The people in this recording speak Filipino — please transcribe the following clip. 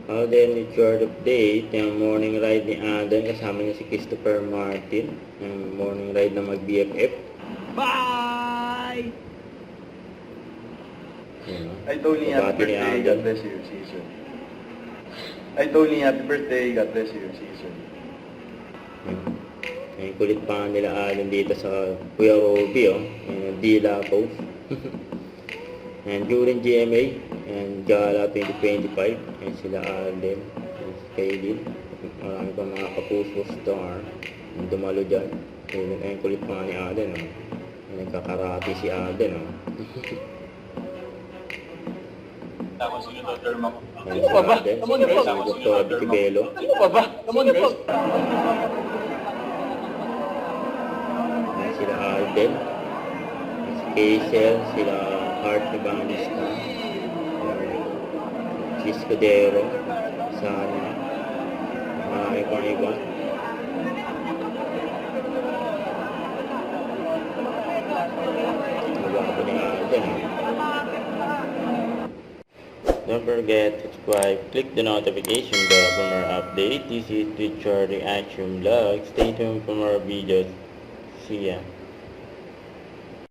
Alden Richard update, yung morning ride ni Alden, kasama niya si Christopher Martin, yung morning ride na mag-BFF. Bye! I told you happy birthday, God bless you, season. I told you happy birthday, God bless you, season. May kulit pa nila Alden dito sa Kuya Robby, yung Dila post. And during GMA, and Gala 2025, and sila Alden, and si Kaylin, marami pa mga kapuso star, yung dumalo dyan. Ayun, kulit pa ni Alden, nagkakarate si Alden, Tapos yun ito, term ako. Ayun si Alden, si Dr. Bicibelo. Sino pa ba? Come on, guys. Ayun sila Alden, si Hazel, sila Art Evangelista, si Escudero, Sana, marami pang iba. Magwapo ni Alden. Don't forget to subscribe, click the notification bell for more updates. This is Richard Reaction Vlog. Stay tuned for more videos. See ya.